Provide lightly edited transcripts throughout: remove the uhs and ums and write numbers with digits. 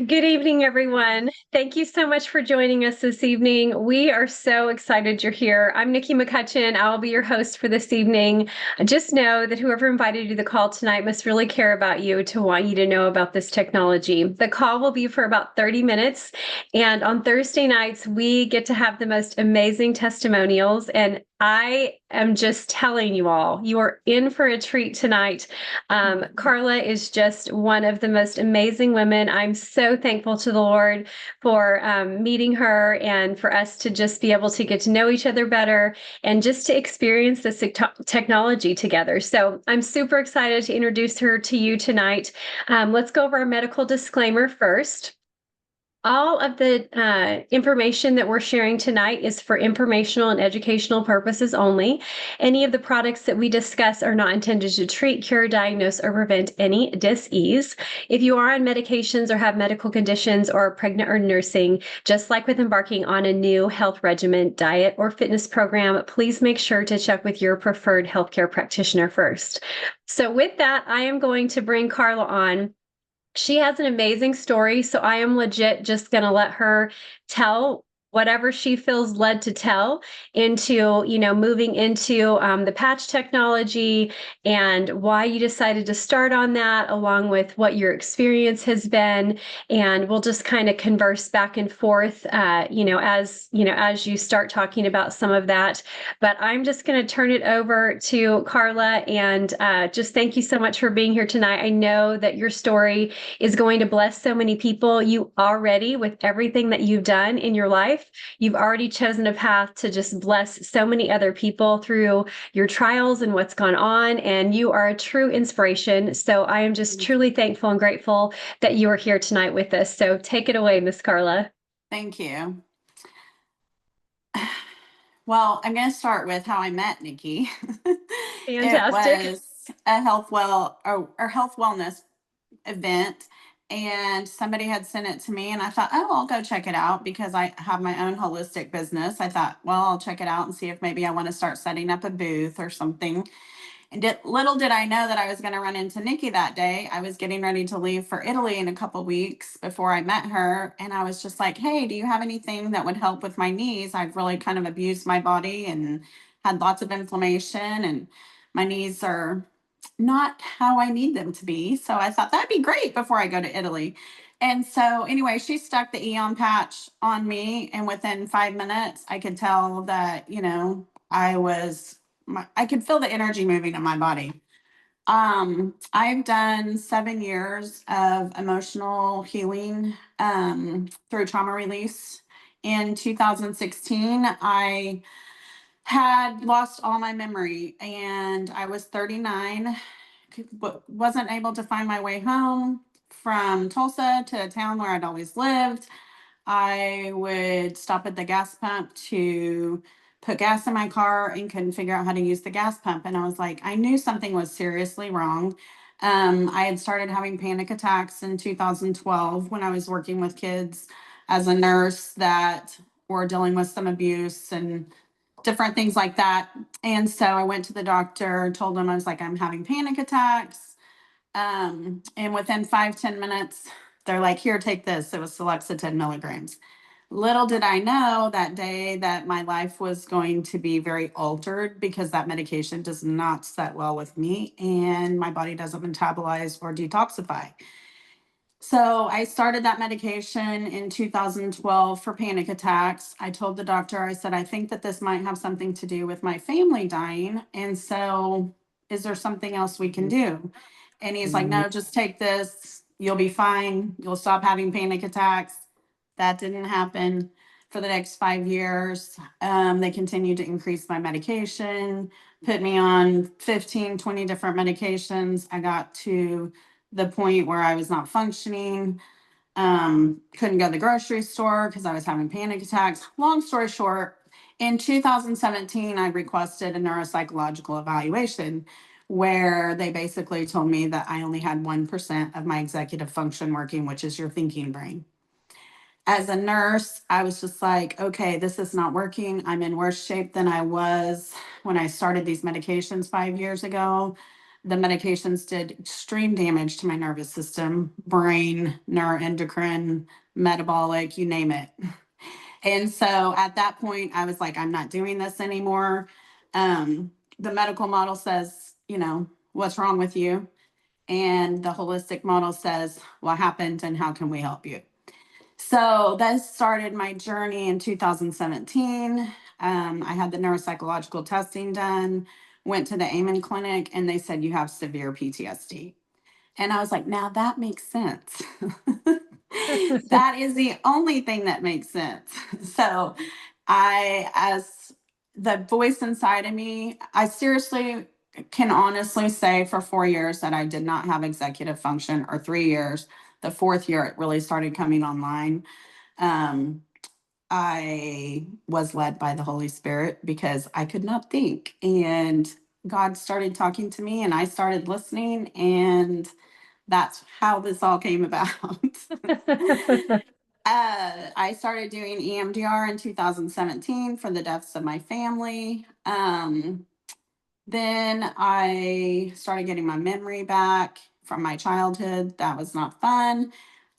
Good evening, everyone. Thank you so much for joining us this evening. We are so excited you're here. I'm Nikki McCutchen. I'll be your host for this evening. Just know that whoever invited you to the call tonight must really care about you to want you to know about this technology. The call will be for about 30 minutes. And on Thursday nights, we get to have the most amazing testimonials. And I am just telling you all, you are in for a treat tonight. Karla is just one of the most amazing women. I'm so thankful to the Lord for meeting her and for us to just be able to get to know each other better and just to experience this technology together. So I'm super excited to introduce her to you tonight. Let's go over our medical disclaimer first. All of the information that we're sharing tonight is for informational and educational purposes only. Any of the products that we discuss are not intended to treat, cure, diagnose, or prevent any dis-ease. If you are on medications or have medical conditions or are pregnant or nursing, just like with embarking on a new health regimen, diet, or fitness program, please make sure to check with your preferred healthcare practitioner first. So with that, I am going to bring Karla on. She has an amazing story, so I am legit just going to let her tell whatever she feels led to tell into, moving into the patch technology and why you decided to start on that, along with what your experience has been. And we'll just kind of converse back and forth, as you start talking about some of that. But I'm just going to turn it over to Karla and just thank you so much for being here tonight. I know that your story is going to bless so many people. You already, with everything that you've done in your life, you've already chosen a path to just bless so many other people through your trials and what's gone on. And you are a true inspiration. So I am just truly thankful and grateful that you are here tonight with us. So take it away, Miss Karla. Thank you. Well, I'm going to start with how I met Nikki. It Fantastic. was a health wellness event, and somebody had sent it to me, and I thought, oh, I'll go check it out because I have my own holistic business. I thought, well, I'll check it out and see if maybe I want to start setting up a booth or something. And little did I know that I was going to run into Nikki that day. I was getting ready to leave for Italy in a couple weeks before I met her. And I was just like, hey, do you have anything that would help with my knees? I've really kind of abused my body and had lots of inflammation, and my knees are not how I need them to be. So I thought that'd be great before I go to Italy. And so anyway, she stuck the Eon patch on me. And within 5 minutes, I could tell that, I could feel the energy moving in my body. I've done 7 years of emotional healing through trauma release. In 2016, I had lost all my memory and I was 39, but wasn't able to find my way home from Tulsa to a town where I'd always lived. I would stop at the gas pump to put gas in my car and couldn't figure out how to use the gas pump. And I was like, I knew something was seriously wrong. I had started having panic attacks in 2012 when I was working with kids as a nurse that were dealing with some abuse and different things like that. And so I went to the doctor, told him I was like, I'm having panic attacks. And within 5-10 minutes, they're like, here, take this. It was Celexa 10 milligrams. Little did I know that day that my life was going to be very altered because that medication does not set well with me and my body doesn't metabolize or detoxify. So I started that medication in 2012 for panic attacks. I told the doctor, I said, I think that this might have something to do with my family dying. And so is there something else we can do? And he's like, no, just take this. You'll be fine. You'll stop having panic attacks. That didn't happen for the next 5 years. They continued to increase my medication, put me on 15, 20 different medications. I got to the point where I was not functioning, couldn't go to the grocery store because I was having panic attacks. Long story short, in 2017, I requested a neuropsychological evaluation where they basically told me that I only had 1% of my executive function working, which is your thinking brain. As a nurse, I was just like, okay, this is not working. I'm in worse shape than I was when I started these medications 5 years ago. The medications did extreme damage to my nervous system, brain, neuroendocrine, metabolic, you name it. And so at that point, I was like, I'm not doing this anymore. The medical model says, what's wrong with you? And the holistic model says, what happened and how can we help you? So that started my journey in 2017. I had the neuropsychological testing done, went to the Amen clinic, and they said, you have severe PTSD. And I was like, now that makes sense. That is the only thing that makes sense. So as the voice inside of me, I seriously can honestly say for 4 years that I did not have executive function, or 3 years. The fourth year, it really started coming online. Um, I was led by the Holy Spirit because I could not think. And God started talking to me, and I started listening. And that's how this all came about. I started doing EMDR in 2017 for the deaths of my family. Then I started getting my memory back from my childhood. That was not fun.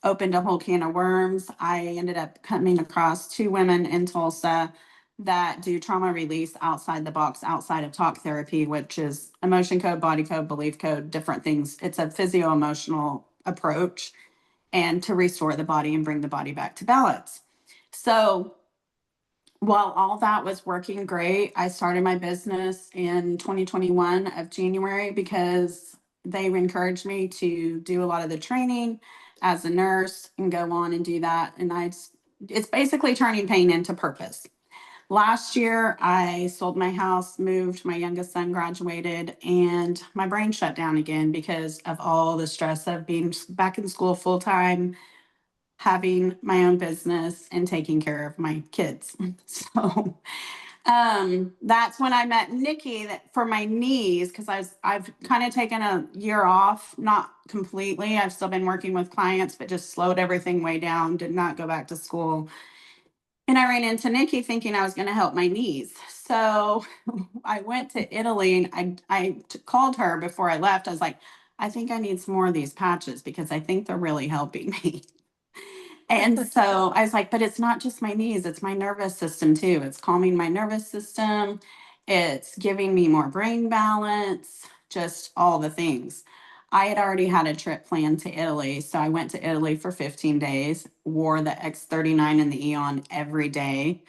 Opened a whole can of worms. I ended up coming across two women in Tulsa that do trauma release outside the box, outside of talk therapy, which is emotion code, body code, belief code, different things. It's a physio-emotional approach, and to restore the body and bring the body back to balance. So while all that was working great, I started my business in 2021 of January because they encouraged me to do a lot of the training as a nurse and go on and do that. And it's basically turning pain into purpose. Last year, I sold my house, moved, my youngest son graduated, and my brain shut down again because of all the stress of being back in school full time, having my own business, and taking care of my kids. So that's when I met Nikki for my knees, because I've kind of taken a year off, not completely. I've still been working with clients, but just slowed everything way down, did not go back to school. And I ran into Nikki thinking I was going to help my knees. So I went to Italy, and I called her before I left. I was like, I think I need some more of these patches because I think they're really helping me. And so I was like, but it's not just my knees, it's my nervous system too. It's calming my nervous system. It's giving me more brain balance, just all the things. I had already had a trip planned to Italy. So I went to Italy for 15 days, wore the X39 and the Eon every day.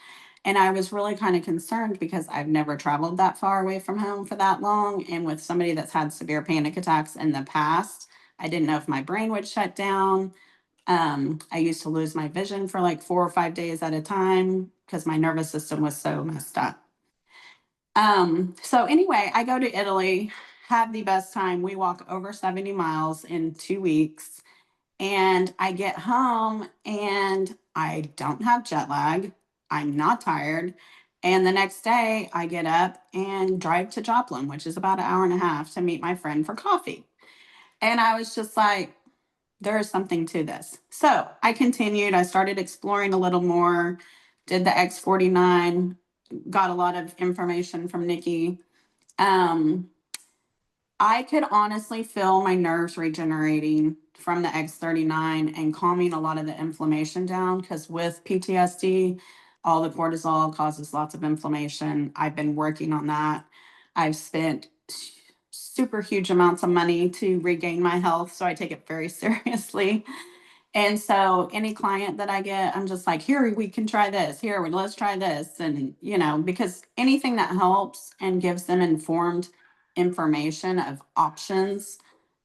And I was really kind of concerned because I've never traveled that far away from home for that long. And with somebody that's had severe panic attacks in the past, I didn't know if my brain would shut down. I used to lose my vision for like 4 or 5 days at a time because my nervous system was so messed up. So anyway, I go to Italy, have the best time. We walk over 70 miles in 2 weeks, and I get home and I don't have jet lag. I'm not tired. And the next day I get up and drive to Joplin, which is about an hour and a half, to meet my friend for coffee. And I was just like, there is something to this. So I continued. I started exploring a little more, did the X49, got a lot of information from Nikki. I could honestly feel my nerves regenerating from the X39 and calming a lot of the inflammation down, because with PTSD, all the cortisol causes lots of inflammation. I've been working on that. I've spent super huge amounts of money to regain my health, so I take it very seriously. And so any client that I get, I'm just like, here, we can try this. Here, let's try this. And, because anything that helps and gives them informed information of options,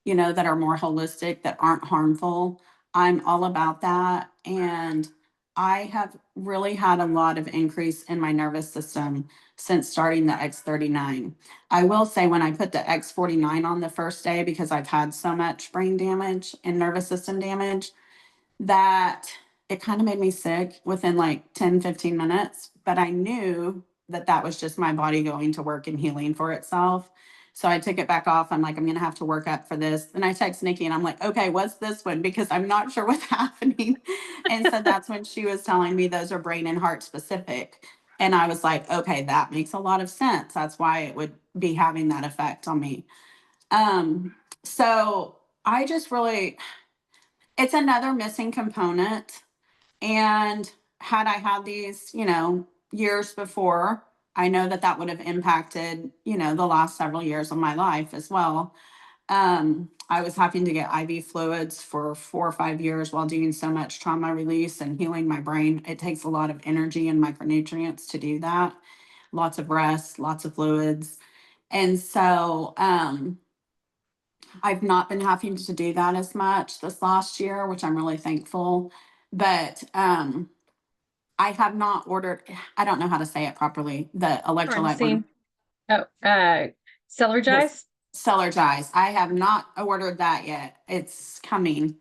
that are more holistic, that aren't harmful, I'm all about that. And I have really had a lot of increase in my nervous system since starting the X39. I will say, when I put the X49 on the first day, because I've had so much brain damage and nervous system damage, that it kind of made me sick within like 10-15 minutes. But I knew that that was just my body going to work and healing for itself. So I took it back off. I'm like, I'm going to have to work up for this. And I text Nikki and I'm like, okay, what's this one? Because I'm not sure what's happening. And so that's when she was telling me those are brain and heart specific. And I was like, okay, that makes a lot of sense. That's why it would be having that effect on me. So I just really, it's another missing component. And had I had these, years before, I know that that would have impacted, the last several years of my life as well. I was having to get IV fluids for 4 or 5 years while doing so much trauma release and healing my brain. It takes a lot of energy and micronutrients to do that. Lots of rest, lots of fluids. And so I've not been having to do that as much this last year, which I'm really thankful. But I have not ordered, I don't know how to say it properly, the electrolyte one. Francine. Oh, This Celergize? Celergize. I have not ordered that yet. It's coming.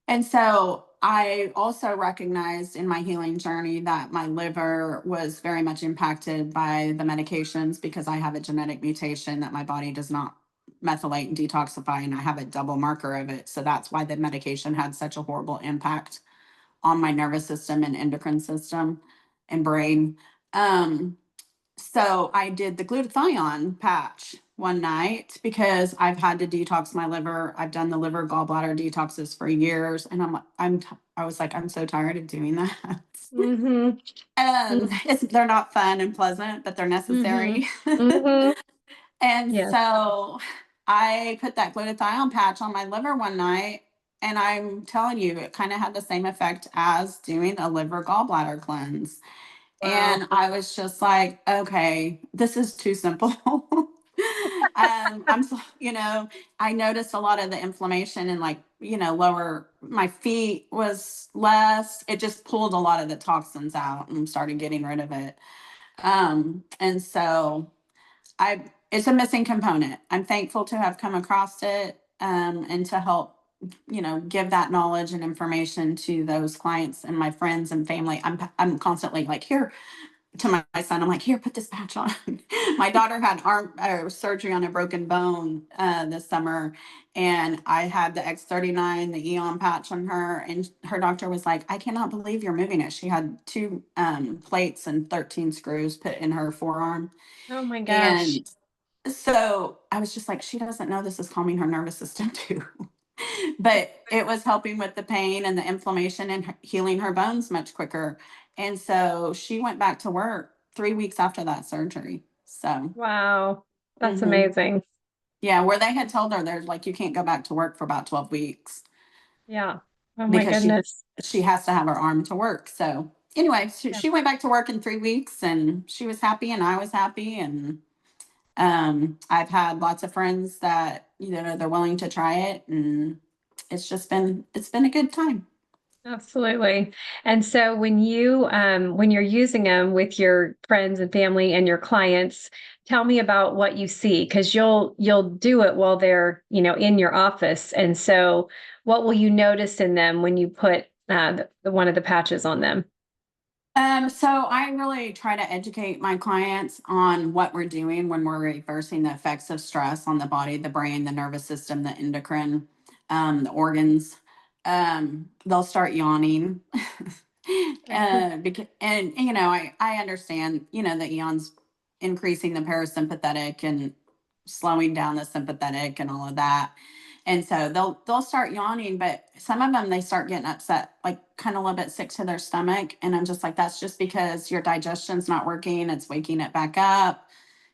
And so I also recognized in my healing journey that my liver was very much impacted by the medications because I have a genetic mutation that my body does not methylate and detoxify, and I have a double marker of it. So that's why the medication had such a horrible impact on my nervous system and endocrine system and brain. Um, so I did the glutathione patch one night because I've had to detox my liver. I've done the liver gallbladder detoxes for years, and I was like, I'm so tired of doing that. Mm-hmm. They're not fun and pleasant, but they're Mm-hmm. necessary. Mm-hmm. And Yes. so I put that glutathione patch on my liver one night, and I'm telling you, it kind of had the same effect as doing a liver gallbladder cleanse. Wow. And I was just like, okay, this is too simple. I noticed a lot of the inflammation and like, lower, my feet was less. It just pulled a lot of the toxins out and started getting rid of it. And so it's a missing component. I'm thankful to have come across it, and to help, give that knowledge and information to those clients and my friends and family. I'm constantly like, here, to my son, I'm like, here, put this patch on. My daughter had arm surgery on a broken bone this summer, and I had the X39, the Eon patch on her, and her doctor was like, I cannot believe you're moving it. She had two plates and 13 screws put in her forearm. Oh my gosh. And so I was just like, she doesn't know this is calming her nervous system too. But it was helping with the pain and the inflammation and healing her bones much quicker. And so she went back to work 3 weeks after that surgery. So, Wow. That's mhm. amazing. Yeah, where they had told her there's like, you can't go back to work for about 12 weeks Yeah. Oh my because she goodness. she has to have her arm to work. So anyway, she, Yeah. she went back to work in 3 weeks, and she was happy and I was happy. And I've had lots of friends that, they're willing to try it, and it's been a good time. Absolutely. And so when you're using them with your friends and family and your clients, tell me about what you see, because you'll do it while they're, in your office. And so what will you notice in them when you put one of the patches on them? So I really try to educate my clients on what we're doing when we're reversing the effects of stress on the body, the brain, the nervous system, the endocrine, the organs. They'll start yawning. And I understand, the eons increasing the parasympathetic and slowing down the sympathetic and all of that. And so they'll start yawning, but some of them, they start getting upset, like kind of a little bit sick to their stomach. And I'm just like, that's just because your digestion's not working. It's waking it back up,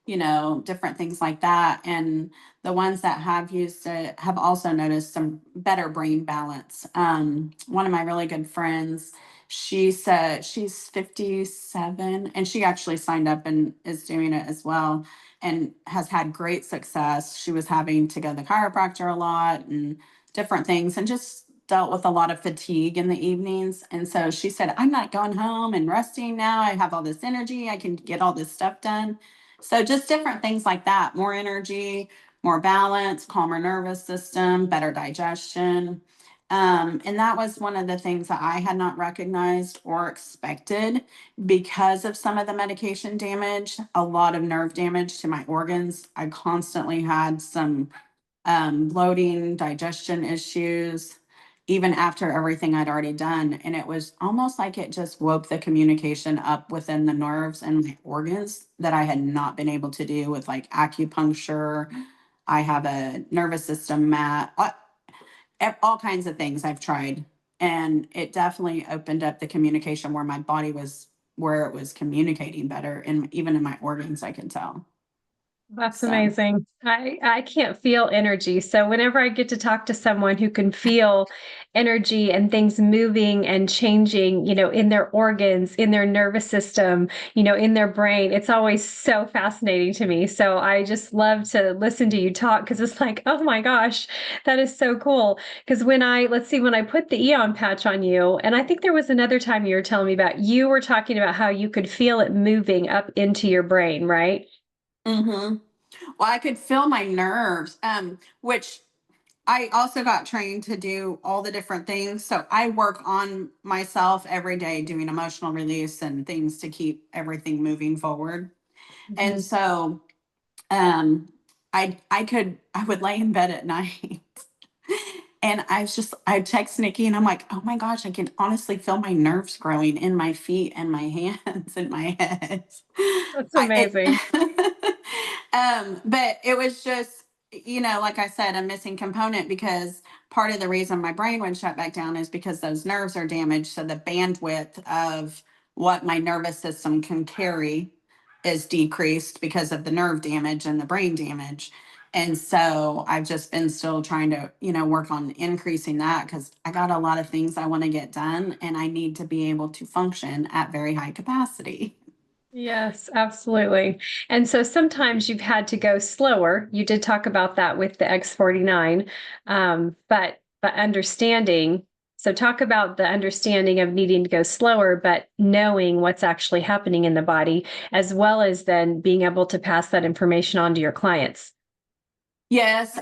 different things like that. And the ones that have used it have also noticed some better brain balance. One of my really good friends, she said she's 57, and she actually signed up and is doing it as well, and has had great success. She was having to go to the chiropractor a lot and different things, and just dealt with a lot of fatigue in the evenings. And so she said, I'm not going home and resting now. I have all this energy. I can get all this stuff done. So just different things like that, more energy, more balance, calmer nervous system, better digestion. And that was one of the things that I had not recognized or expected because of some of the medication damage, a lot of nerve damage to my organs. I constantly had some bloating, digestion issues, even after everything I'd already done. And it was almost like it just woke the communication up within the nerves and my organs that I had not been able to do with like acupuncture, I have a nervous system mat, all kinds of things I've tried. And it definitely opened up the communication where my body was, where it was communicating better. And even in my organs, I can tell. That's So, amazing. I can't feel energy. So whenever I get to talk to someone who can feel energy and things moving and changing, in their organs, in their nervous system, in their brain, it's always so fascinating to me. So I just love to listen to you talk because it's like, oh my gosh, that is so cool. Because let's see, when I put the Eon patch on you, and I think there was another time you were telling me about, you were talking about how you could feel it moving up into your brain, right? hmm well, I could feel my nerves, which I also got trained to do all the different things. So I work on myself every day doing emotional release and things to keep everything moving forward. And Mhm. so I would lay in bed at night and I text Nikki and I'm like, oh my gosh, I can honestly feel my nerves growing in my feet and my hands and my head. That's I amazing. it, but it was just, like I said, a missing component because part of the reason my brain would shut back down is because those nerves are damaged. So the bandwidth of what my nervous system can carry is decreased because of the nerve damage and the brain damage. And so I've just been still trying to, work on increasing that because I got a lot of things I want to get done and I need to be able to function at very high capacity. Yes, absolutely. And so sometimes you've had to go slower. You did talk about that with the X49, but understanding. So talk about the understanding of needing to go slower, but knowing what's actually happening in the body, as well as then being able to pass that information on to your clients. Yes.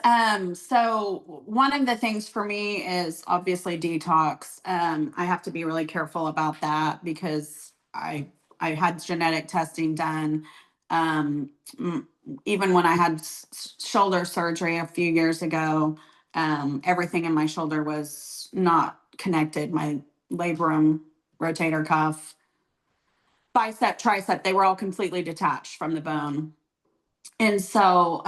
So one of the things for me is obviously detox. I have to be really careful about that because I had genetic testing done. Um, m- Even when I had shoulder surgery a few years ago, everything in my shoulder was not connected. My labrum, rotator cuff, bicep, tricep, they were all completely detached from the bone. And so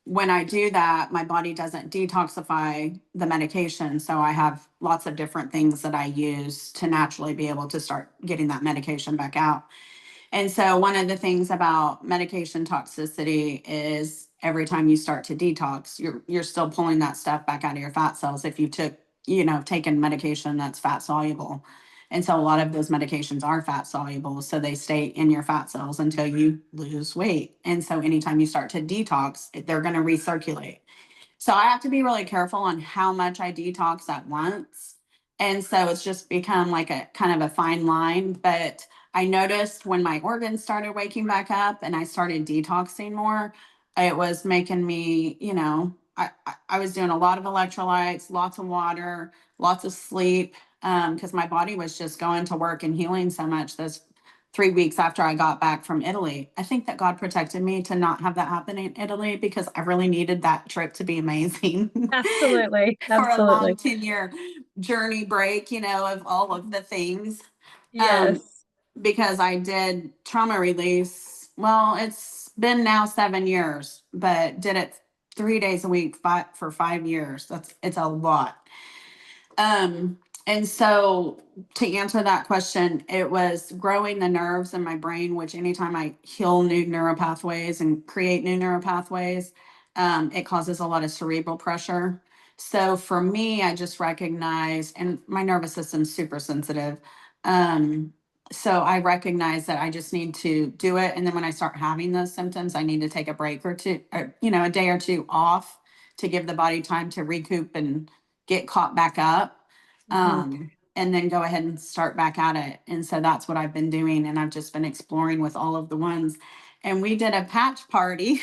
when I do that, my body doesn't detoxify the medication. So I have lots of different things that I use to naturally be able to start getting that medication back out. And so one of the things about medication toxicity is every time you start to detox, you're still pulling that stuff back out of your fat cells if you took, taken medication that's fat soluble. And so a lot of those medications are fat soluble, so they stay in your fat cells until you lose weight. And so anytime you start to detox, they're going to recirculate. So I have to be really careful on how much I detox at once. And so it's just become like a kind of a fine line. But I noticed when my organs started waking back up and I started detoxing more, it was making me, I was doing a lot of electrolytes, lots of water, lots of sleep, because my body was just going to work and healing so much this 3 weeks after I got back from Italy. I think that God protected me to not have that happen in Italy because I really needed that trip to be amazing Absolutely. for a long Absolutely. 10-year journey break, of all of the things. Um, Yes. because I did trauma release. Well, it's been now 7 years, but did it 3 days a week for 5 years. It's a lot. And so to answer that question, it was growing the nerves in my brain, which anytime I heal new neural pathways and create new neural pathways, it causes a lot of cerebral pressure. So for me, I just recognize, and my nervous system's super sensitive. Um, so I recognize that I just need to do it. And then when I start having those symptoms, I need to take a break or two, or, a day or two off to give the body time to recoup and get caught back up, Mhm. and then go ahead and start back at it. And so that's what I've been doing. And I've just been exploring with all of the ones. And we did a patch party.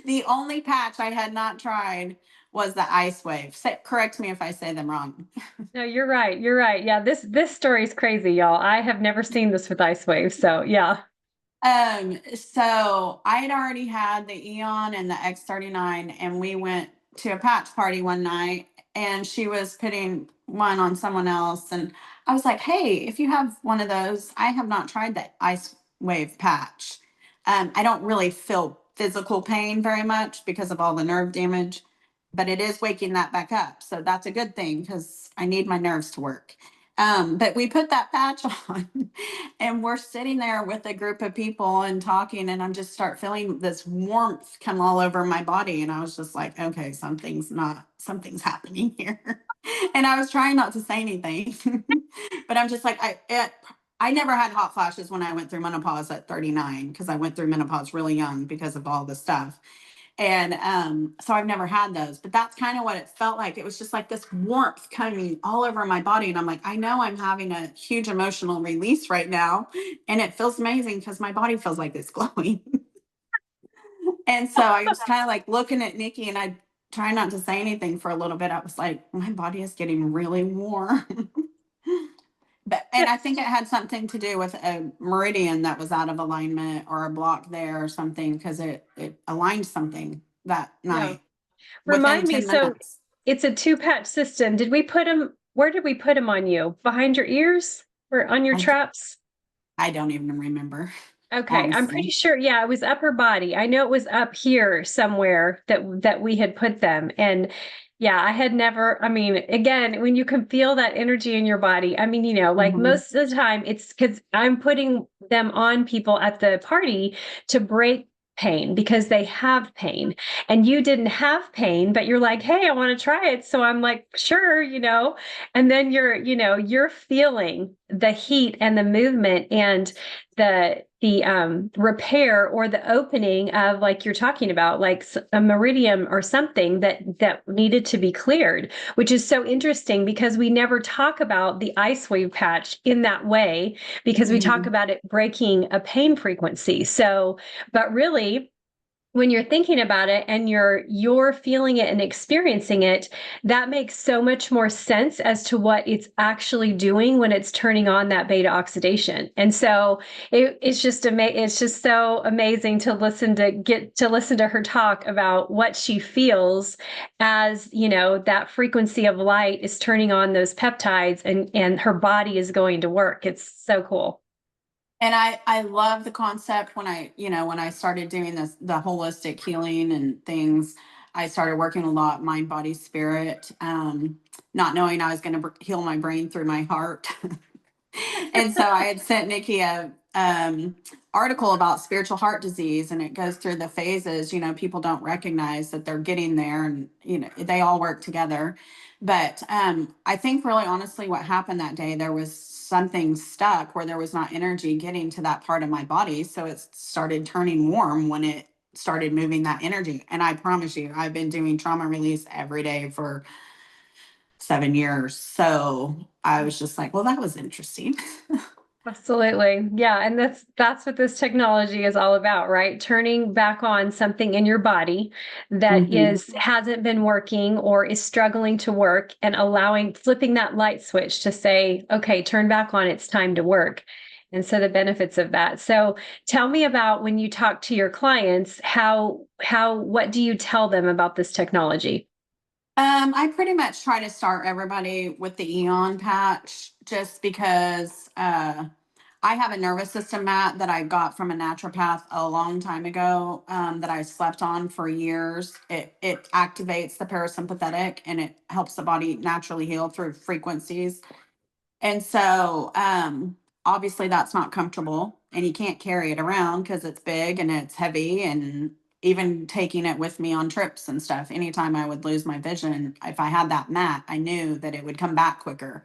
The only patch I had not tried was the ice wave. Correct me if I say them wrong. No, you're right. You're right. Yeah, this story is crazy, y'all. I have never seen this with Ice Wave. So yeah. So I had already had the Eon and the X39, and we went to a patch party one night, and she was putting one on someone else. And I was like, hey, if you have one of those, I have not tried the Ice Wave patch. I don't really feel physical pain very much because of all the nerve damage, but it is waking that back up. So that's a good thing because I need my nerves to work. But we put that patch on and we're sitting there with a group of people and talking, and I'm just start feeling this warmth come all over my body. And I was just like, okay, something's happening here. And I was trying not to say anything, but I'm just like, I never had hot flashes when I went through menopause at 39 because I went through menopause really young because of all the stuff. And so I've never had those, but that's kind of what it felt like. It was just like this warmth coming all over my body. And I'm like, I know I'm having a huge emotional release right now. And it feels amazing because my body feels like it's glowing. And so I was kind of like looking at Nikki, and I try not to say anything for a little bit. I was like, my body is getting really warm. But and I think it had something to do with a meridian that was out of alignment or a block there or something, because it aligned something that Yeah. night within Remind me, 10 so minutes. it's a two-patch system. Did we put them, where did we put them on you? Behind your ears or on your I traps? I don't even remember, Okay, I'm pretty honestly. sure. Yeah, it was upper body. I know it was up here somewhere that we had put them. And yeah, I had never, I mean, again, when you can feel that energy in your body, I mean, like Hmm. most of the time it's because I'm putting them on people at the party to break pain because they have pain. And you didn't have pain, but you're like, "Hey, I want to try it." So I'm like, "Sure." And then you're feeling the heat and the movement and the repair or the opening of, like you're talking about, like a meridian or something that needed to be cleared, which is so interesting because we never talk about the ice wave patch in that way because we talk Hmm. about it breaking a pain frequency. So but really, when you're thinking about it and you're feeling it and experiencing it, that makes so much more sense as to what it's actually doing when it's turning on that beta oxidation. And so it's just so amazing to listen to her talk about what she feels as that frequency of light is turning on those peptides and her body is going to work. It's so cool. And I love the concept when when I started doing the holistic healing and things. I started working a lot mind, body, spirit, not knowing I was going to heal my brain through my heart. And so I had sent Nikki a article about spiritual heart disease, and it goes through the phases. People don't recognize that they're getting there, and they all work together. But I think really honestly, what happened that day, there was something stuck where there was not energy getting to that part of my body, so it started turning warm when it started moving that energy. And I promise you, I've been doing trauma release every day for 7 years. So I was just like, well, that was interesting. Absolutely. Yeah, and that's what this technology is all about, right? Turning back on something in your body that Hmm. is hasn't been working or is struggling to work and flipping that light switch to say, "Okay, turn back on, it's time to work." And so the benefits of that. So tell me about when you talk to your clients, what do you tell them about this technology? I pretty much try to start everybody with the Eon patch just because I have a nervous system mat that I got from a naturopath a long time ago, that I slept on for years. It activates the parasympathetic, and it helps the body naturally heal through frequencies. And so, obviously that's not comfortable, and you can't carry it around because it's big and it's heavy. And even taking it with me on trips and stuff, anytime I would lose my vision, if I had that mat, I knew that it would come back quicker.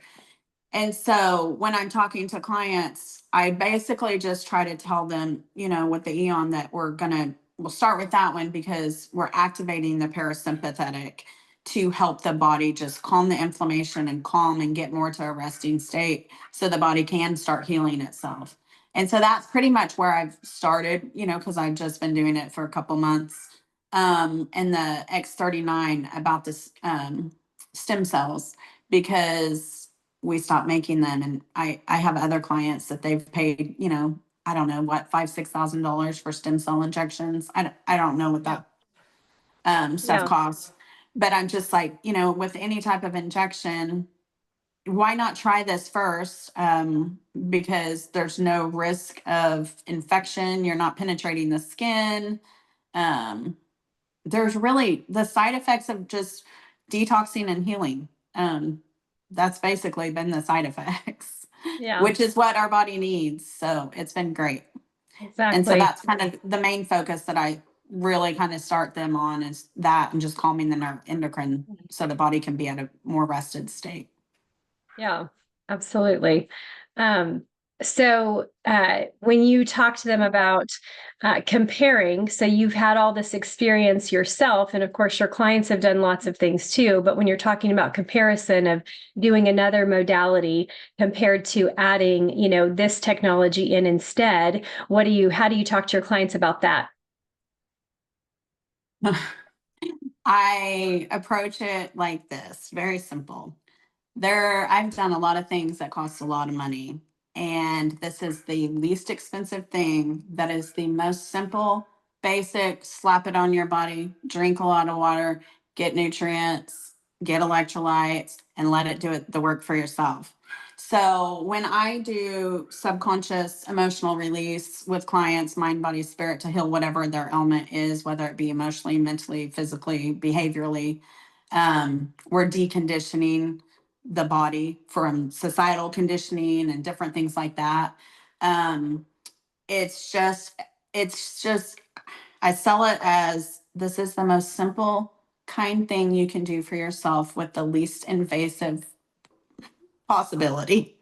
And so when I'm talking to clients, I basically just try to tell them, with the Eon, that we'll start with that one because we're activating the parasympathetic to help the body just calm the inflammation and calm and get more to a resting state so the body can start healing itself. And so that's pretty much where I've started, because I've just been doing it for a couple months. And the X39 about this stem cells, because we stopped making them. And I have other clients that they've paid, I don't know what, $5,000-6,000 for stem cell injections. I don't know what Yeah. that stuff Yeah. costs. But I'm just like, with any type of injection, why not try this first? Because there's no risk of infection. You're not penetrating the skin. Um, there's really the side effects of just detoxing and healing. That's basically been the side effects, Yeah, which is what our body needs. So it's been great. And so exactly. that's kind of the main focus that I really kind of start them on is that and just calming the endocrine so the body can be at a more rested state. Yeah, absolutely. Um, so when you talk to them about comparing, so you've had all this experience yourself, and of course, your clients have done lots of things too. But when you're talking about comparison of doing another modality compared to adding, this technology in instead, how do you talk to your clients about that? I approach it like this, very simple. I've done a lot of things that cost a lot of money, and this is the least expensive thing that is the most simple, basic, slap it on your body, drink a lot of water, get nutrients, get electrolytes, and let it do the work for yourself. So when I do subconscious emotional release with clients, mind, body, spirit, to heal whatever their ailment is, whether it be emotionally, mentally, physically, behaviorally, we're deconditioning the body from societal conditioning and different things like that. Um, it's just, it's just, I sell it as this is the most simple, kind thing you can do for yourself with the least invasive possibility.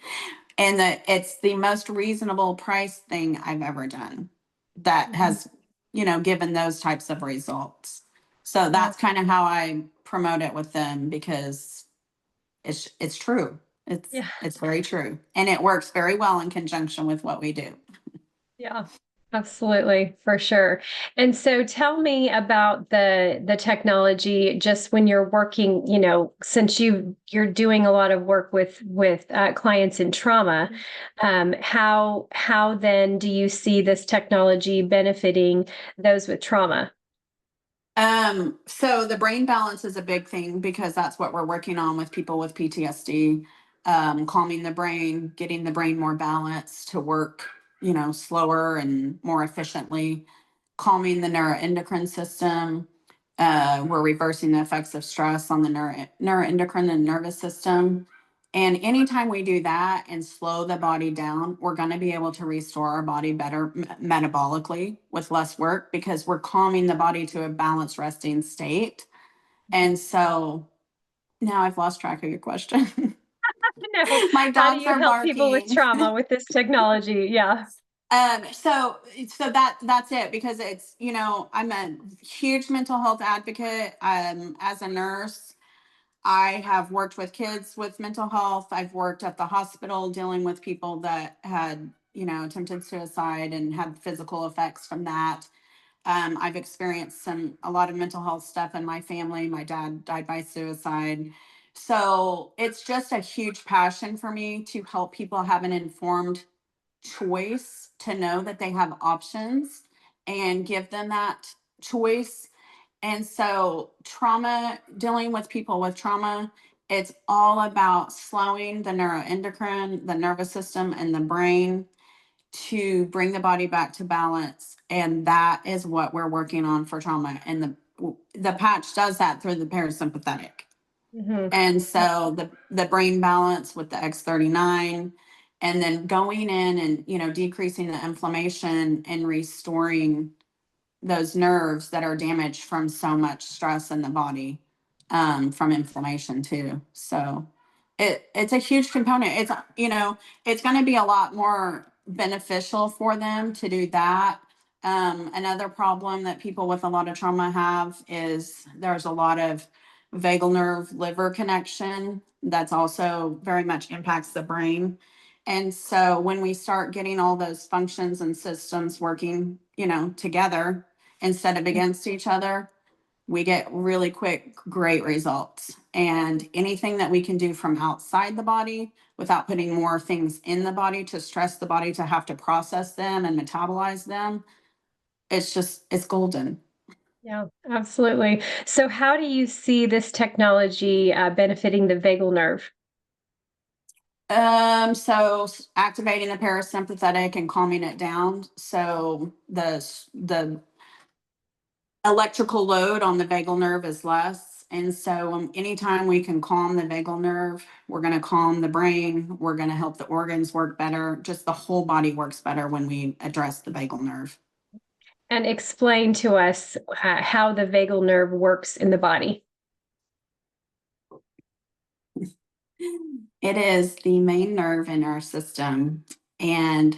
And that it's the most reasonable price thing I've ever done that Mhm. has, given those types of results. So Yeah. that's kind of how I promote it with them because it's true. It's Yeah. it's very true. And it works very well in conjunction with what we do. Yeah, absolutely, for sure. And so tell me about the technology just when you're working, since you're doing a lot of work with clients in trauma, how then do you see this technology benefiting those with trauma? So the brain balance is a big thing because that's what we're working on with people with PTSD. Calming the brain, getting the brain more balanced to work, slower and more efficiently, calming the neuroendocrine system. We're reversing the effects of stress on the neuroendocrine and nervous system. And anytime we do that and slow the body down, we're going to be able to restore our body better metabolically with less work because we're calming the body to a balanced resting state. And so now I've lost track of your question. No, My how do dogs you are help people with barking. trauma with this technology? Yeah. So that's it because it's, I'm a huge mental health advocate. As a nurse, I have worked with kids with mental health. I've worked at the hospital dealing with people that had, attempted suicide and had physical effects from that. I've experienced a lot of mental health stuff in my family. My dad died by suicide. So it's just a huge passion for me to help people have an informed choice, to know that they have options and give them that choice. And so, dealing with people with trauma, it's all about slowing the neuroendocrine, the nervous system, and the brain to bring the body back to balance. And that is what we're working on for trauma. And the patch does that through the parasympathetic. Hmm. And so the brain balance with the X39, and then going in and decreasing the inflammation and restoring those nerves that are damaged from so much stress in the body, from inflammation too. So it's a huge component. It's going to be a lot more beneficial for them to do that. Another problem that people with a lot of trauma have is there's a lot of vagal nerve liver connection that's also very much impacts the brain. And so when we start getting all those functions and systems working, together instead of against each other, we get really quick, great results. And anything that we can do from outside the body without putting more things in the body to stress the body to have to process them and metabolize them, it's golden. Yeah, absolutely. So, how do you see this technology benefiting the vagal nerve? So activating the parasympathetic and calming it down. So the electrical load on the vagal nerve is less. And so anytime we can calm the vagal nerve, we're going to calm the brain. We're going to help the organs work better. Just the whole body works better when we address the vagal nerve. And explain to us how the vagal nerve works in the body. It is the main nerve in our system. And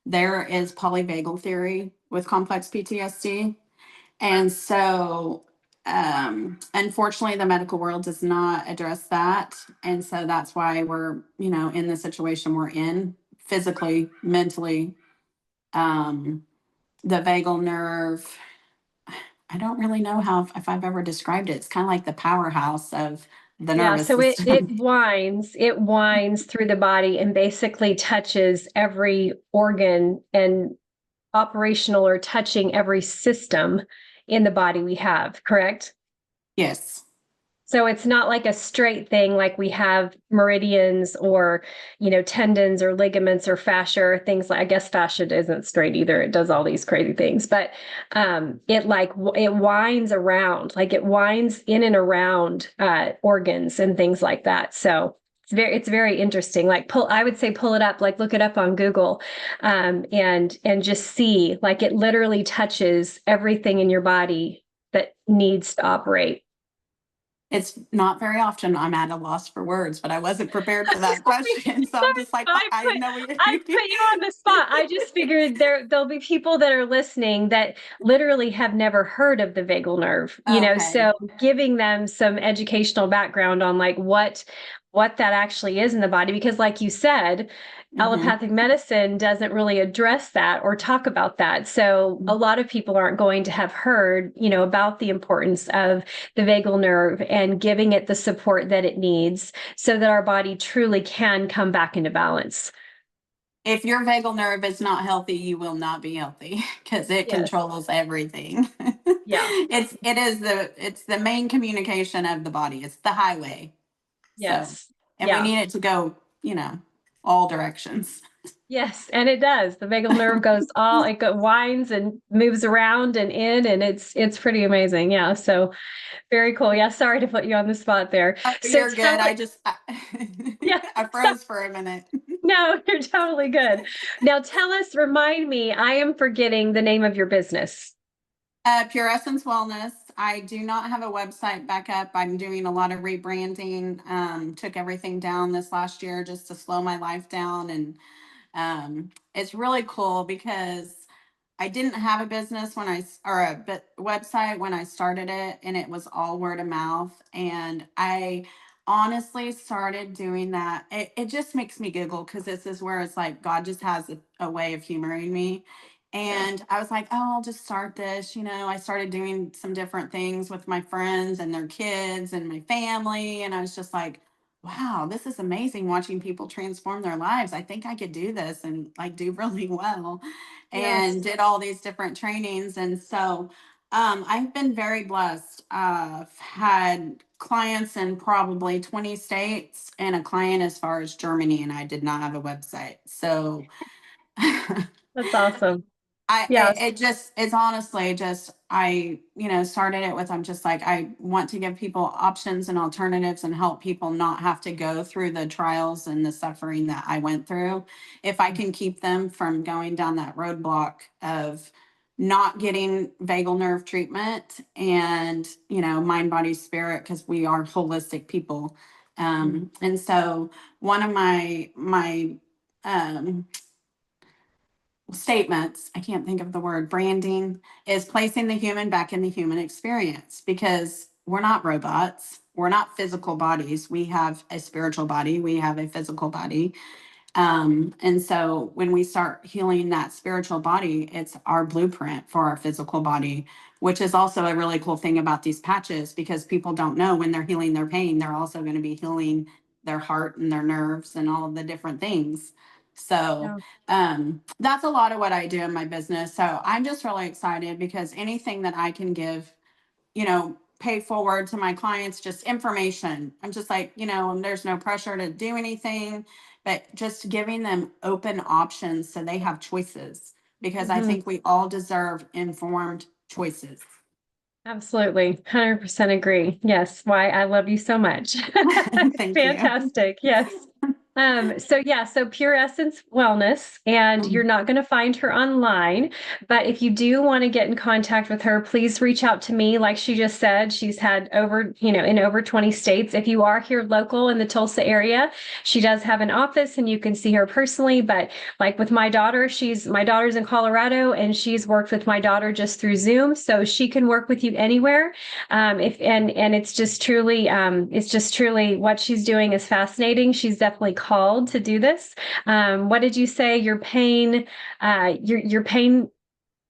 there is polyvagal theory with complex PTSD. And so, unfortunately, the medical world does not address that. And so that's why we're, in the situation we're in physically, mentally. The vagal nerve, I don't really know if I've ever described it. It's kind of like the powerhouse of the Yeah, nervous so it system. winds through the body and basically touches every organ and operational or touching every system in the body we have, correct? Yes. So it's not like a straight thing like we have meridians or, tendons or ligaments or fascia or things like, I guess fascia isn't straight either. It does all these crazy things, but it winds around, like it winds in and around organs and things like that. So it's very interesting. Like I would say pull it up, like look it up on Google, and just see, like it literally touches everything in your body that needs to operate. It's not very often I'm at a loss for words, but I wasn't prepared for that question. So I'm just like, I know what you're I put you on the spot. I just figured there'll be people that are listening that literally have never heard of the vagal nerve, Okay. so giving them some educational background on like what that actually is in the body, because like you said, Mm-hmm. allopathic medicine doesn't really address that or talk about that. So a lot of people aren't going to have heard, about the importance of the vagal nerve and giving it the support that it needs so that our body truly can come back into balance. If your vagal nerve is not healthy, you will not be healthy because it Yes. controls everything. Yeah. It's the main communication of the body. It's the highway. So, Yes. and we Yeah. need it to go, all directions. Yes, and it does. The vagal nerve winds and moves around and in, and it's pretty amazing. Yeah. So very cool. Yeah. Sorry to put you on the spot there. Oh, So you're tell good. it. Yeah. I So, froze for a minute. no, you're totally good. Now remind me, I am forgetting the name of your business. Pure Essence Wellness. I do not have a website back up. I'm doing a lot of rebranding. Took everything down this last year just to slow my life down. And it's really cool because I didn't have a business or a website when I started it, and it was all word of mouth. And I honestly started doing that. It just makes me giggle because this is where it's like God just has a way of humoring me. Yeah. And I was like, oh, I'll just start this. I started doing some different things with my friends and their kids and my family. And I was just like, wow, this is amazing watching people transform their lives. I think I could do this and like do really well, Yes. and did all these different trainings. And so I've been very blessed. I've had clients in probably 20 states and a client as far as Germany, and I did not have a website. So That's awesome. I Yes. it's honestly just started it with, I'm just like, I want to give people options and alternatives and help people not have to go through the trials and the suffering that I went through. If I can keep them from going down that roadblock of not getting vagal nerve treatment and mind, body, spirit, because we are holistic people. And so one of my um statements, I can't think of the word, branding, is placing the human back in the human experience, because we're not robots. We're not physical bodies. We have a spiritual body. We have a physical body. And so when we start healing that spiritual body, it's our blueprint for our physical body, which is also a really cool thing about these patches, because people don't know when they're healing their pain, they're also going to be healing their heart and their nerves and all of the different things. So Yeah. that's a lot of what I do in my business. So I'm just really excited because anything that I can give, pay forward to my clients, just information. I'm just like, there's no pressure to do anything, but just giving them open options so they have choices, because I Mhm. think we all deserve informed choices. Absolutely. 100% agree. Yes. Why I love you so much. Thank you. Fantastic. Yes. So Pure Essence Wellness, and you're Mhm. not going to find her online, but if you do want to get in contact with her, please reach out to me. Like she just said, she's had over, in over 20 states. If you are here local in the Tulsa area, she does have an office and you can see her personally. But like with my daughter's in Colorado and she's worked with my daughter just through Zoom. So she can work with you anywhere. If and it's just truly what she's doing is fascinating. She's definitely called to do this. What did you say? Your pain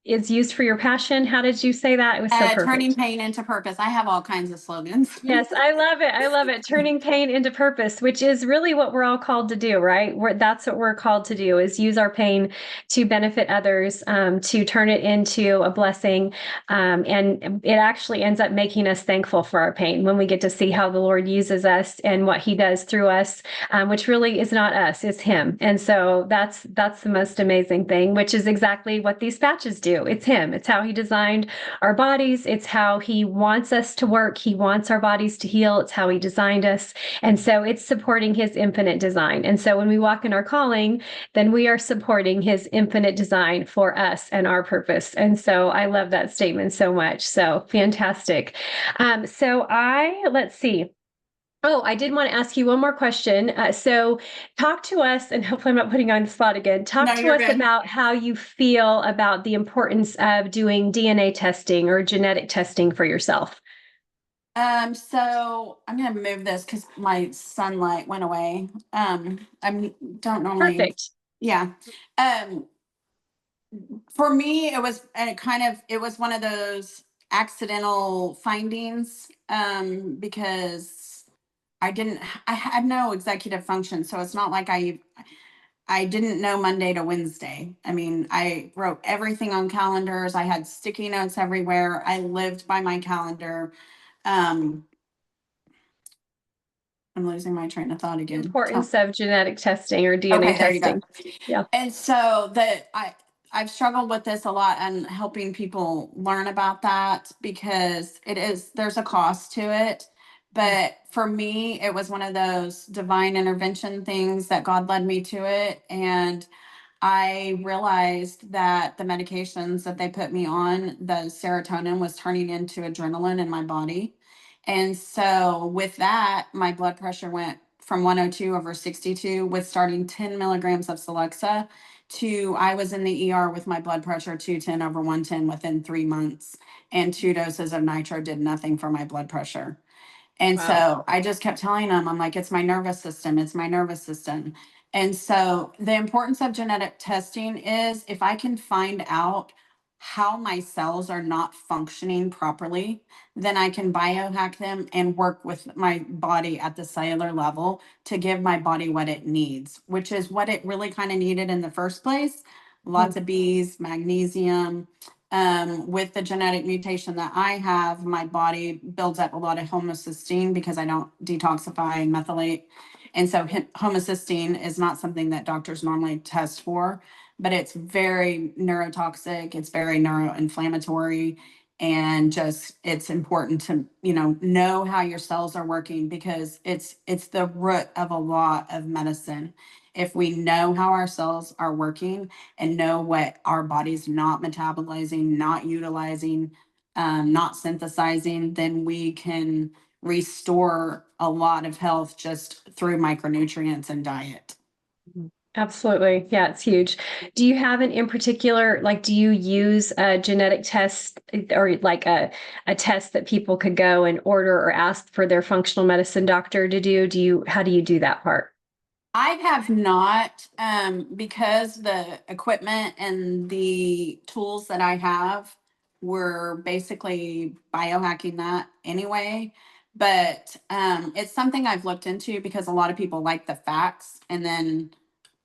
is used for your passion. How did you say that? It was so Turning perfect. pain into purpose. I have all kinds of slogans. Yes, I love it. I love it. Turning pain into purpose, which is really what we're all called to do, right? That's what we're called to do is use our pain to benefit others, to turn it into a blessing. And it actually ends up making us thankful for our pain when we get to see how the Lord uses us and what he does through us, which really is not us, it's him. And so that's the most amazing thing, which is exactly what these patches do. It's him. It's how he designed our bodies. It's how he wants us to work. He wants our bodies to heal. It's how he designed us. And so it's supporting his infinite design. And so when we walk in our calling, then we are supporting his infinite design for us and our purpose. And so I love that statement so much. So fantastic. Let's see. Oh, I did want to ask you one more question. So, talk to us, and hopefully, I'm not putting you on the spot again. No, Talk to you're us good. about how you feel about the importance of doing DNA testing or genetic testing for yourself. So I'm gonna move this because my sunlight went away. I don't normally, Perfect. yeah. Um, for me, it was one of those accidental findings. Because I had no executive function, so it's not like I didn't know Monday to Wednesday. I mean, I wrote everything on calendars. I had sticky notes everywhere. I lived by my calendar. Um, I'm losing my train of thought again. Importance of genetic testing or DNA Okay, there you go. testing. Yeah. And so I've struggled with this a lot and helping people learn about that because there's a cost to it. But for me, it was one of those divine intervention things that God led me to it. And I realized that the medications that they put me on, the serotonin was turning into adrenaline in my body. And so with that, my blood pressure went from 102 over 62 with starting 10 milligrams of Celexa to I was in the ER with my blood pressure 210 over 110 within 3 months. And 2 doses of nitro did nothing for my blood pressure. And Wow. so I just kept telling them, I'm like, it's my nervous system, it's my nervous system. And so the importance of genetic testing is if I can find out how my cells are not functioning properly, then I can biohack them and work with my body at the cellular level to give my body what it needs, which is what it really kind of needed in the first place. Lots of B's, magnesium, with the genetic mutation that I have, my body builds up a lot of homocysteine because I don't detoxify and methylate. And so homocysteine is not something that doctors normally test for, but it's very neurotoxic, it's very neuroinflammatory, and just it's important to, know how your cells are working because it's the root of a lot of medicine. If we know how our cells are working, and know what our body's not metabolizing, not utilizing, not synthesizing, then we can restore a lot of health just through micronutrients and diet. Absolutely. Yeah, it's huge. Do you have an in particular, like, do you use a genetic test or like a test that people could go and order or ask for their functional medicine doctor to do? How do you do that part? I have not, because the equipment and the tools that I have were basically biohacking that anyway. But it's something I've looked into because a lot of people like the facts. And then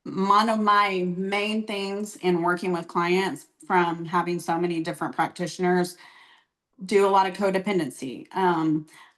one of my main things in working with clients from having so many different practitioners do a lot of codependency.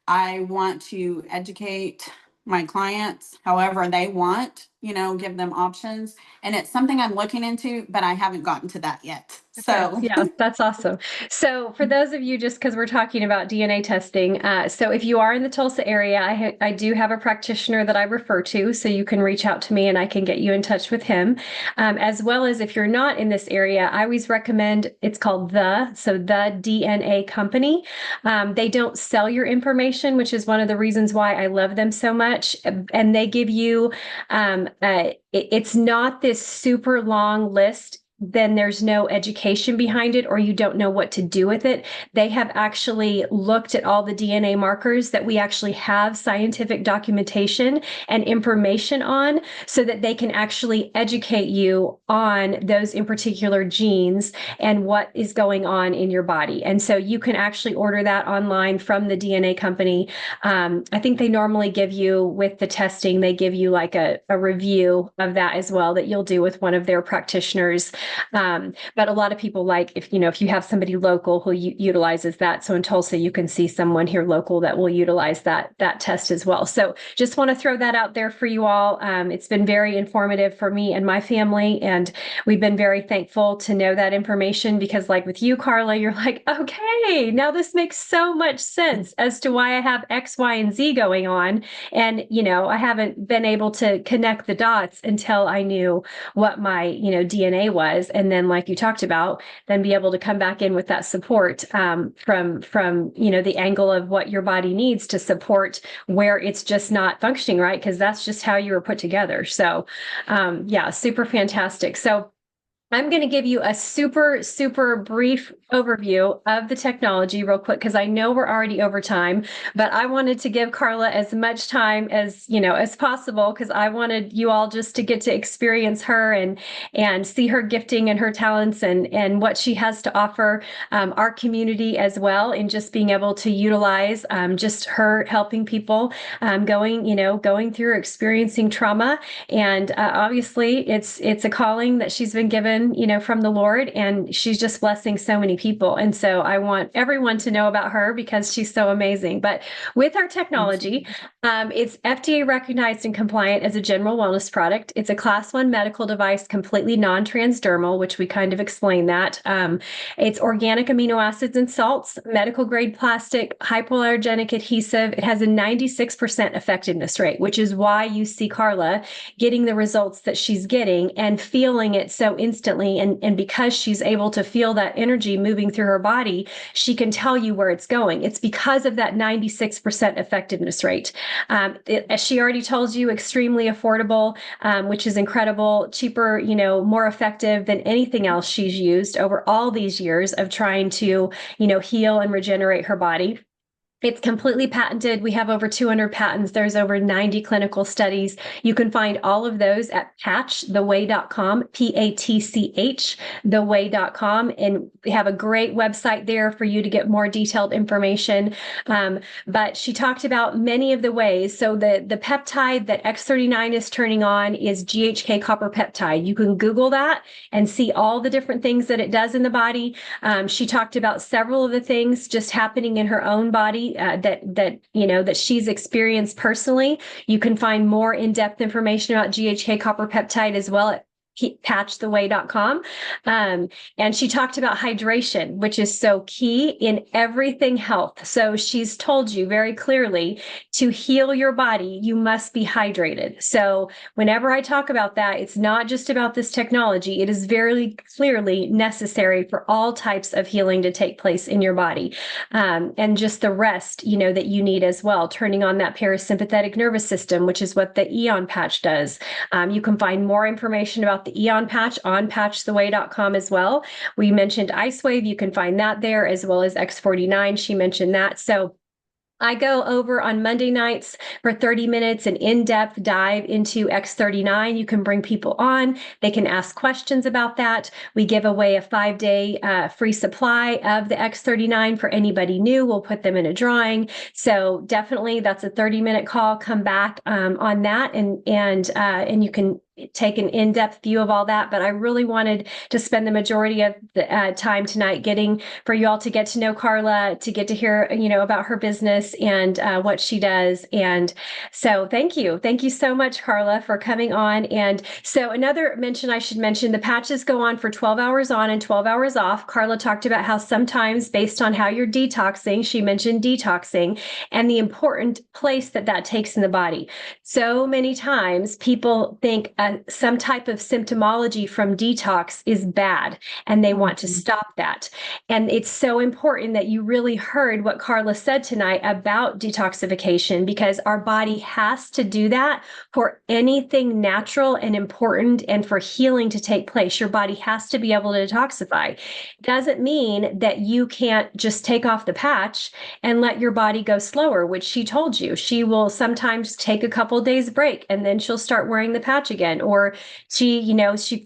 I want to educate my clients however they want give them options. And it's something I'm looking into, but I haven't gotten to that yet. So Yeah, that's awesome. So for those of you, just because we're talking about DNA testing, so if you are in the Tulsa area, I do have a practitioner that I refer to, so you can reach out to me and I can get you in touch with him. As well as if you're not in this area, I always recommend, it's called the DNA Company. They don't sell your information, which is one of the reasons why I love them so much. And they give you, it's not this super long list, then there's no education behind it, or you don't know what to do with it. They have actually looked at all the DNA markers that we actually have scientific documentation and information on, so that they can actually educate you on those in particular genes and what is going on in your body. And so you can actually order that online from the DNA Company. I think they normally give you, with the testing, they give you like a review of that as well, that you'll do with one of their practitioners. But a lot of people, like, if you have somebody local who utilizes that. So in Tulsa, you can see someone here local that will utilize that test as well. So just want to throw that out there for you all. It's been very informative for me and my family, and we've been very thankful to know that information, because like with you, Karla, you're like, okay, now this makes so much sense as to why I have X, Y, and Z going on. And, I haven't been able to connect the dots until I knew what my, DNA was. And then, like you talked about, then be able to come back in with that support from the angle of what your body needs to support where it's just not functioning right, because that's just how you were put together. So yeah, super fantastic. So I'm going to give you a super, super brief overview of the technology real quick, because I know we're already over time, but I wanted to give Karla as much time as possible, because I wanted you all just to get to experience her and see her gifting and her talents and what she has to offer our community as well, in just being able to utilize just her helping people going through experiencing trauma. And obviously it's a calling that she's been given from the Lord, and she's just blessing so many people. And so I want everyone to know about her, because she's so amazing. But with our technology, it's FDA recognized and compliant as a general wellness product. It's a class 1 medical device, completely non-transdermal, which we kind of explained that. It's organic amino acids and salts, medical grade plastic, hypoallergenic adhesive. It has a 96% effectiveness rate, which is why you see Karla getting the results that she's getting and feeling it so instantly. And because she's able to feel that energy moving through her body, she can tell you where it's going. It's because of that 96% effectiveness rate. As she already tells you, extremely affordable, which is incredible, cheaper, more effective than anything else she's used over all these years of trying to, heal and regenerate her body. It's completely patented. We have over 200 patents. There's over 90 clinical studies. You can find all of those at patchtheway.com, PATCH, theway.com. And we have a great website there for you to get more detailed information. But she talked about many of the ways. So the peptide that X39 is turning on is GHK copper peptide. You can Google that and see all the different things that it does in the body. She talked about several of the things just happening in her own body that she's experienced personally. You can find more in-depth information about GHK copper peptide as well at patchtheway.com. And she talked about hydration, which is so key in everything health. So she's told you very clearly, to heal your body, you must be hydrated. So whenever I talk about that, it's not just about this technology. It is very clearly necessary for all types of healing to take place in your body. And just the rest, that you need as well, turning on that parasympathetic nervous system, which is what the Eon patch does. You can find more information about the Eon patch on patchtheway.com as well. We mentioned Ice Wave. You can find that there, as well as X49. She mentioned that. So I go over on Monday nights for 30 minutes, an in-depth dive into X39. You can bring people on. They can ask questions about that. We give away a 5-day free supply of the X39 for anybody new. We'll put them in a drawing. So definitely that's a 30-minute call. Come back on that, and you can take an in-depth view of all that, but I really wanted to spend the majority of the time tonight for you all to get to know Karla, to get to hear, about her business and what she does. And so thank you. Thank you so much, Karla, for coming on. And so another mention I should mention, the patches go on for 12 hours on and 12 hours off. Karla talked about how sometimes based on how you're detoxing, she mentioned detoxing and the important place that takes in the body. So many times people think some type of symptomology from detox is bad and they want to stop that. And it's so important that you really heard what Karla said tonight about detoxification, because our body has to do that for anything natural and important and for healing to take place. Your body has to be able to detoxify. Doesn't mean that you can't just take off the patch and let your body go slower, which she told you. She will sometimes take a couple days break and then she'll start wearing the patch again. Or she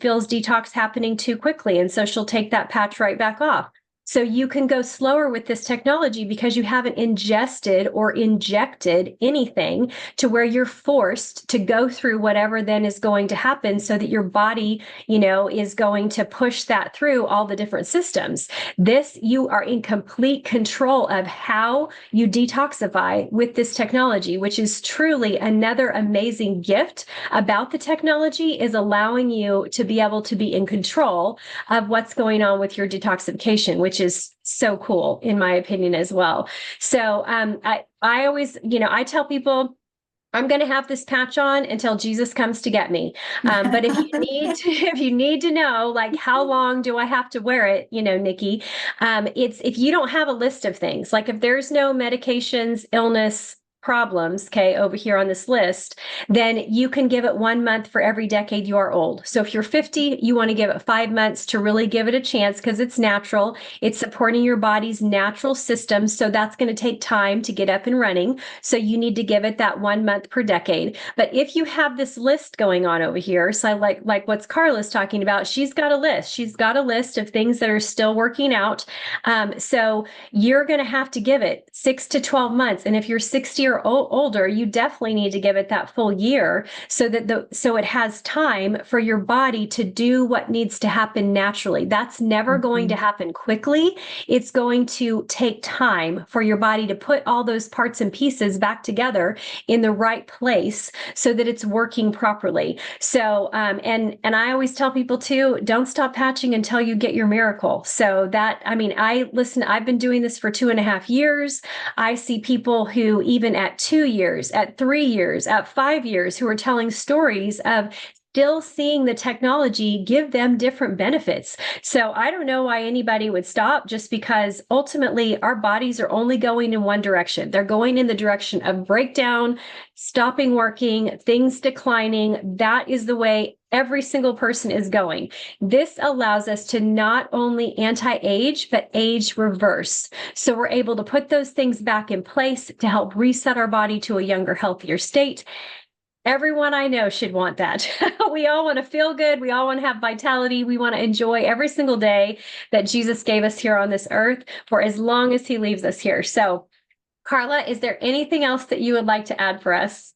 feels detox happening too quickly. And so she'll take that patch right back off. So you can go slower with this technology because you haven't ingested or injected anything to where you're forced to go through whatever then is going to happen, so that your body, is going to push that through all the different systems. You are in complete control of how you detoxify with this technology, which is truly another amazing gift about the technology, is allowing you to be able to be in control of what's going on with your detoxification, which is so cool in my opinion as well. So I always, I tell people, I'm going to have this patch on until Jesus comes to get me. But if you need to know, like, how long do I have to wear it, Nikki, it's, if you don't have a list of things, like if there's no medications, illness, problems, okay, over here on this list, then you can give it 1 month for every decade you are old. So if you're 50, you want to give it 5 months to really give it a chance, because it's natural. It's supporting your body's natural system. So that's going to take time to get up and running. So you need to give it that 1 month per decade. But if you have this list going on over here, so like what's Karla's talking about, she's got a list. She's got a list of things that are still working out. So you're going to have to give it 6 to 12 months. And if you're 60 or older, you definitely need to give it that full year, so that so it has time for your body to do what needs to happen naturally. That's never going to happen quickly. It's going to take time for your body to put all those parts and pieces back together in the right place so that it's working properly. So and I always tell people too, don't stop patching until you get your miracle. So that, I've been doing this for 2.5 years. I see people who, even at 2 years, at 3 years, at 5 years, who are telling stories of still seeing the technology give them different benefits. So I don't know why anybody would stop, just because ultimately our bodies are only going in one direction. They're going in the direction of breakdown, stopping working, things declining. That is the way every single person is going. This allows us to not only anti-age, but age reverse. So we're able to put those things back in place to help reset our body to a younger, healthier state. Everyone I know should want that. We all want to feel good. We all want to have vitality. We want to enjoy every single day that Jesus gave us here on this earth for as long as he leaves us here. So, Karla, is there anything else that you would like to add for us?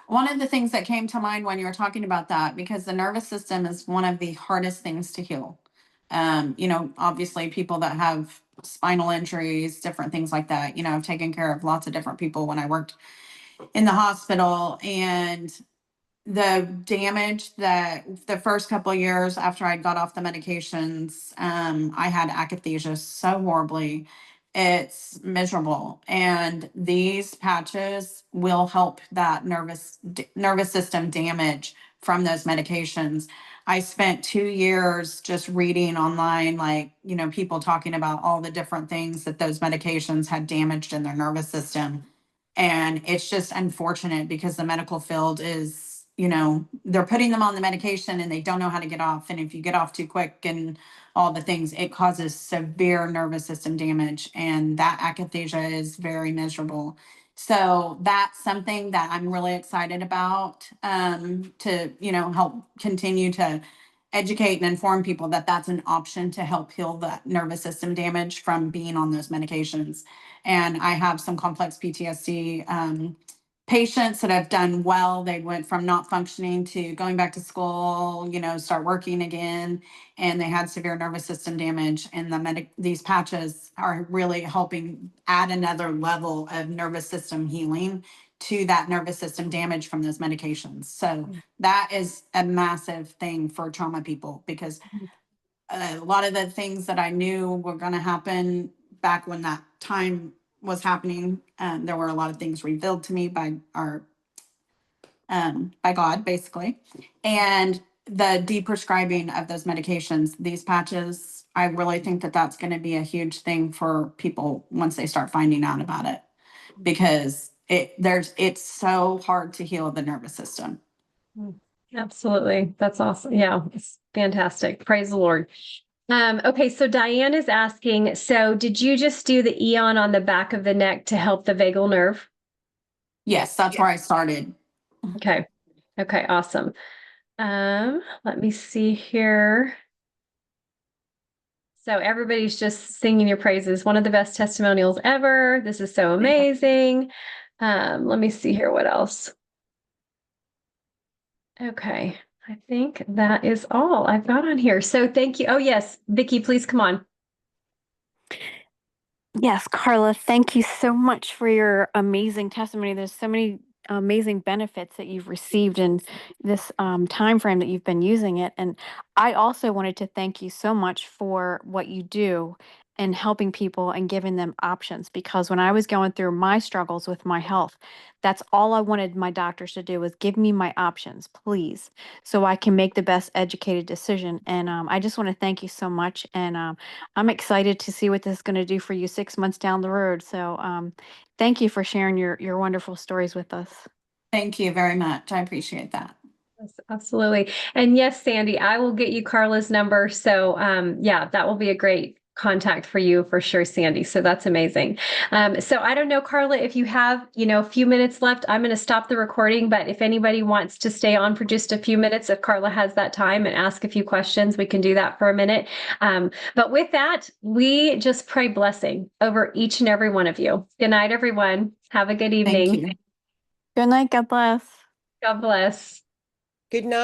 One of the things that came to mind when you were talking about that, because the nervous system is one of the hardest things to heal. Obviously people that have spinal injuries, different things like that, I've taken care of lots of different people when I worked in the hospital, and the damage that the first couple of years after I got off the medications, I had akathisia so horribly. It's miserable. And these patches will help that nervous system damage from those medications. I spent 2 years just reading online, people talking about all the different things that those medications had damaged in their nervous system. And it's just unfortunate because the medical field is, they're putting them on the medication and they don't know how to get off. And if you get off too quick and all the things, it causes severe nervous system damage. And that akathisia is very miserable. So that's something that I'm really excited about, to, help continue to educate and inform people that that's an option to help heal that nervous system damage from being on those medications. And I have some complex PTSD, patients that have done well. They went from not functioning to going back to school, start working again, and they had severe nervous system damage. And these patches are really helping add another level of nervous system healing to that nervous system damage from those medications. So that is a massive thing for trauma people, because a lot of the things that I knew were going to happen back when that time was happening, there were a lot of things revealed to me by God, basically, and the deprescribing of those medications, these patches. I really think that that's going to be a huge thing for people once they start finding out about it, because it's so hard to heal the nervous system. Absolutely. That's awesome. Yeah, it's fantastic. Praise the Lord. Okay, so Diane is asking, so did you just do the Eon on the back of the neck to help the vagal nerve? Yes, that's where I started. Okay. Okay, awesome. Let me see here. So everybody's just singing your praises. One of the best testimonials ever. This is so amazing. Let me see here. What else? Okay. I think that is all I've got on here. So thank you. Oh, yes. Vicki, please come on. Yes, Karla, thank you so much for your amazing testimony. There's so many amazing benefits that you've received in this time frame that you've been using it. And I also wanted to thank you so much for what you do and helping people and giving them options, because when I was going through my struggles with my health, that's all I wanted my doctors to do was give me my options, please, so I can make the best educated decision. And I just want to thank you so much. And I'm excited to see what this is going to do for you 6 months down the road. So thank you for sharing your wonderful stories with us. Thank you very much. I appreciate that. Yes, absolutely. And yes, Sandy, I will get you Karla's number. So yeah, that will be a great contact for you for sure, Sandy. So that's amazing. So I don't know, Karla, if you have, a few minutes left, I'm going to stop the recording. But if anybody wants to stay on for just a few minutes, if Karla has that time and ask a few questions, we can do that for a minute. But with that, we just pray blessing over each and every one of you. Good night, everyone. Have a good evening. Thank you. Good night. God bless. God bless. Good night.